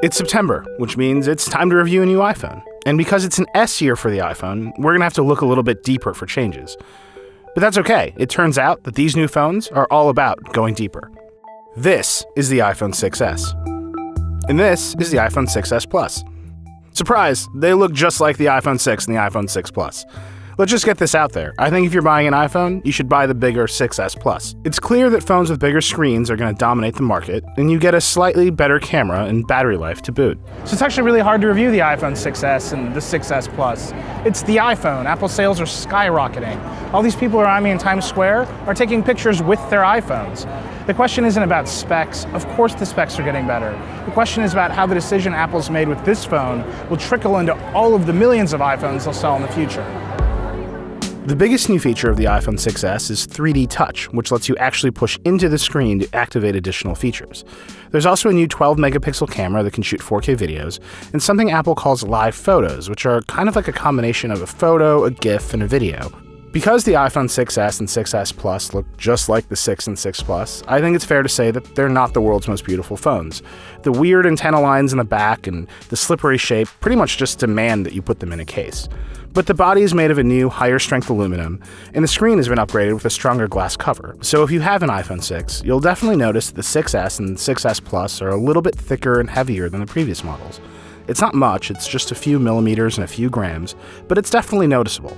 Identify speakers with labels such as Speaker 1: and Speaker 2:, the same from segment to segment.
Speaker 1: It's September, which means it's time to review a new iPhone. And because it's an S year for the iPhone, we're going to have to look a little bit deeper for changes. But that's okay. It turns out that these new phones are all about going deeper. This is the iPhone 6S. And this is the iPhone 6S Plus. Surprise, they look just like the iPhone 6 and the iPhone 6 Plus. Let's just get this out there. I think if you're buying an iPhone, you should buy the bigger 6S Plus. It's clear that phones with bigger screens are going to dominate the market, and you get a slightly better camera and battery life to boot.
Speaker 2: So it's actually really hard to review the iPhone 6S and the 6S Plus. It's the iPhone. Apple sales are skyrocketing. All these people around me in Times Square are taking pictures with their iPhones. The question isn't about specs. Of course the specs are getting better. The question is about how the decision Apple's made with this phone will trickle into all of the millions of iPhones they'll sell in the future.
Speaker 1: The biggest new feature of the iPhone 6S is 3D Touch, which lets you actually push into the screen to activate additional features. There's also a new 12-megapixel camera that can shoot 4K videos, and something Apple calls live photos, which are kind of like a combination of a photo, a GIF, and a video. Because the iPhone 6S and 6S Plus look just like the 6 and 6 Plus, I think it's fair to say that they're not the world's most beautiful phones. The weird antenna lines in the back and the slippery shape pretty much just demand that you put them in a case. But the body is made of a new, higher-strength aluminum, and the screen has been upgraded with a stronger glass cover. So if you have an iPhone 6, you'll definitely notice that the 6S and 6S Plus are a little bit thicker and heavier than the previous models. It's not much, it's just a few millimeters and a few grams, but it's definitely noticeable.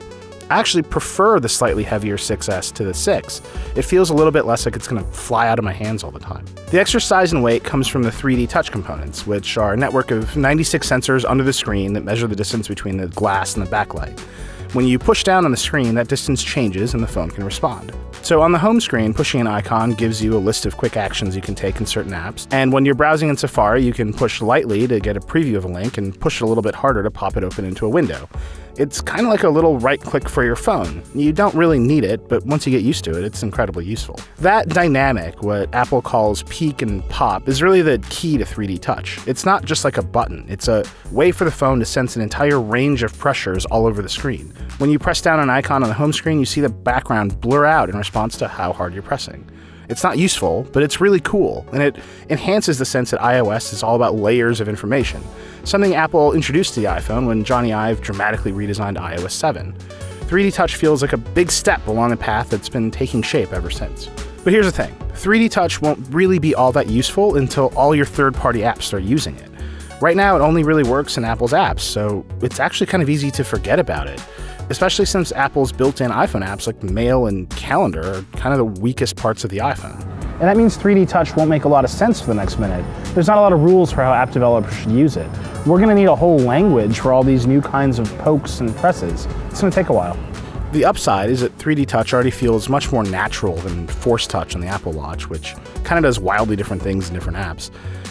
Speaker 1: I actually prefer the slightly heavier 6S to the 6. It feels a little bit less like it's going to fly out of my hands all the time. The extra size and weight comes from the 3D Touch components, which are a network of 96 sensors under the screen that measure the distance between the glass and the backlight. When you push down on the screen, that distance changes and the phone can respond. So on the home screen, pushing an icon gives you a list of quick actions you can take in certain apps. And when you're browsing in Safari, you can push lightly to get a preview of a link and push it a little bit harder to pop it open into a window. It's kind of like a little right click for your phone. You don't really need it, but once you get used to it, it's incredibly useful. That dynamic, what Apple calls peak and pop, is really the key to 3D Touch. It's not just like a button. It's a way for the phone to sense an entire range of pressures all over the screen. When you press down an icon on the home screen, you see the background blur out in response to how hard you're pressing. It's not useful, but it's really cool, and it enhances the sense that iOS is all about layers of information, something Apple introduced to the iPhone when Johnny Ive dramatically redesigned iOS 7. 3D Touch feels like a big step along a path that's been taking shape ever since. But here's the thing, 3D Touch won't really be all that useful until all your third-party apps start using it. Right now, it only really works in Apple's apps, so it's actually kind of easy to forget about it. Especially since Apple's built-in iPhone apps like Mail and Calendar are kind of the weakest parts of the iPhone.
Speaker 2: And that means 3D Touch won't make a lot of sense for the next minute. There's not a lot of rules for how app developers should use it. We're going to need a whole language for all these new kinds of pokes and presses. It's going to take a while.
Speaker 1: The upside is that 3D Touch already feels much more natural than Force Touch on the Apple Watch, which kind of does wildly different things in different apps.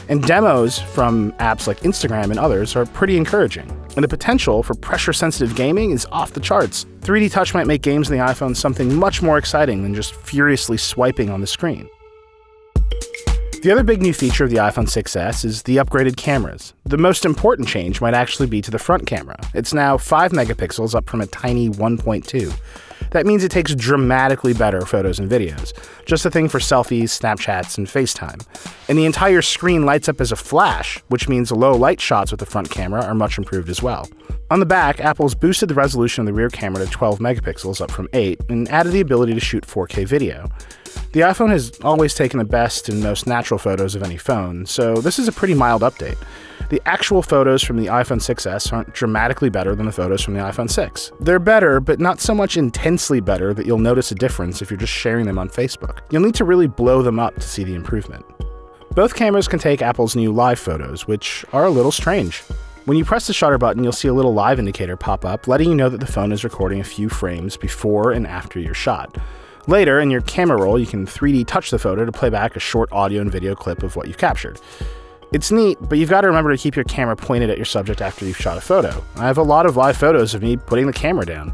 Speaker 1: And demos from apps like Instagram and others are pretty encouraging. And the potential for pressure-sensitive gaming is off the charts. 3D Touch might make games on the iPhone something much more exciting than just furiously swiping on the screen. The other big new feature of the iPhone 6S is the upgraded cameras. The most important change might actually be to the front camera. It's now 5 megapixels up from a tiny 1.2. That means it takes dramatically better photos and videos, just a thing for selfies, Snapchats, and FaceTime. And the entire screen lights up as a flash, which means low light shots with the front camera are much improved as well. On the back, Apple's boosted the resolution of the rear camera to 12 megapixels up from 8 and added the ability to shoot 4K video. The iPhone has always taken the best and most natural photos of any phone, so this is a pretty mild update. The actual photos from the iPhone 6S aren't dramatically better than the photos from the iPhone 6. They're better, but not so much intensely better that you'll notice a difference if you're just sharing them on Facebook. You'll need to really blow them up to see the improvement. Both cameras can take Apple's new live photos, which are a little strange. When you press the shutter button, you'll see a little live indicator pop up, letting you know that the phone is recording a few frames before and after your shot. Later, in your camera roll, you can 3D touch the photo to play back a short audio and video clip of what you've captured. It's neat, but you've got to remember to keep your camera pointed at your subject after you've shot a photo. I have a lot of live photos of me putting the camera down.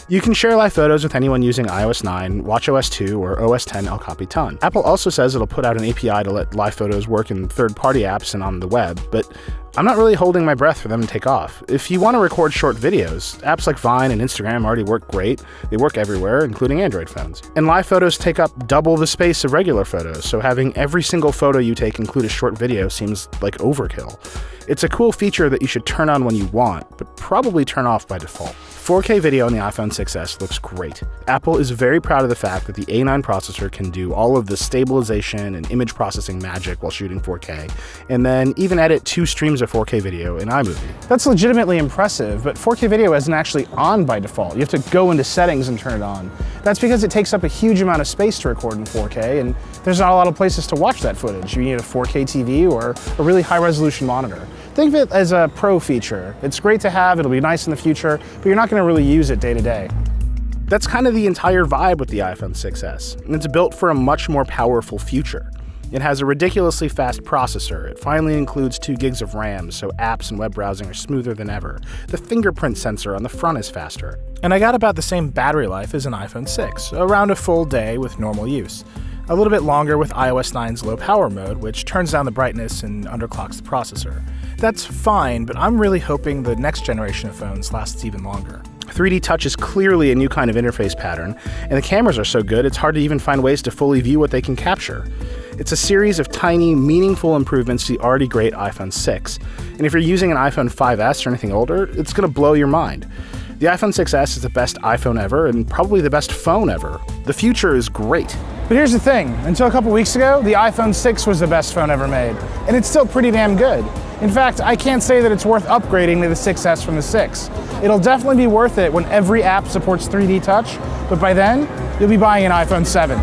Speaker 1: You can share live photos with anyone using iOS 9, watchOS 2, or OS X El Capitan. Apple also says it'll put out an API to let live photos work in third-party apps and on the web, but I'm not really holding my breath for them to take off. If you want to record short videos, apps like Vine and Instagram already work great. They work everywhere, including Android phones. And live photos take up double the space of regular photos, so having every single photo you take include a short video seems like overkill. It's a cool feature that you should turn on when you want, but probably turn off by default. 4K video on the iPhone 6s looks great. Apple is very proud of the fact that the A9 processor can do all of the stabilization and image processing magic while shooting 4K, and then even edit 2 streams of 4K video in iMovie.
Speaker 2: That's legitimately impressive, but 4K video isn't actually on by default. You have to go into settings and turn it on. That's because it takes up a huge amount of space to record in 4K, and there's not a lot of places to watch that footage. You need a 4K TV or a really high-resolution monitor. Think of it as a pro feature. It's great to have, it'll be nice in the future, but you're not going to really use it day to day.
Speaker 1: That's kind of the entire vibe with the iPhone 6s, and it's built for a much more powerful future. It has a ridiculously fast processor. It finally includes 2 gigs of RAM, so apps and web browsing are smoother than ever. The fingerprint sensor on the front is faster.
Speaker 2: And I got about the same battery life as an iPhone 6, around a full day with normal use. A little bit longer with iOS 9's low power mode, which turns down the brightness and underclocks the processor. That's fine, but I'm really hoping the next generation of phones lasts even longer.
Speaker 1: 3D Touch is clearly a new kind of interface pattern, and the cameras are so good it's hard to even find ways to fully view what they can capture. It's a series of tiny, meaningful improvements to the already great iPhone 6, and if you're using an iPhone 5S or anything older, it's going to blow your mind. The iPhone 6s is the best iPhone ever, and probably the best phone ever. The future is great.
Speaker 2: But here's the thing, until a couple weeks ago, the iPhone 6 was the best phone ever made, and it's still pretty damn good. In fact, I can't say that it's worth upgrading to the 6S from the 6. It'll definitely be worth it when every app supports 3D Touch, but by then, you'll be buying an iPhone 7.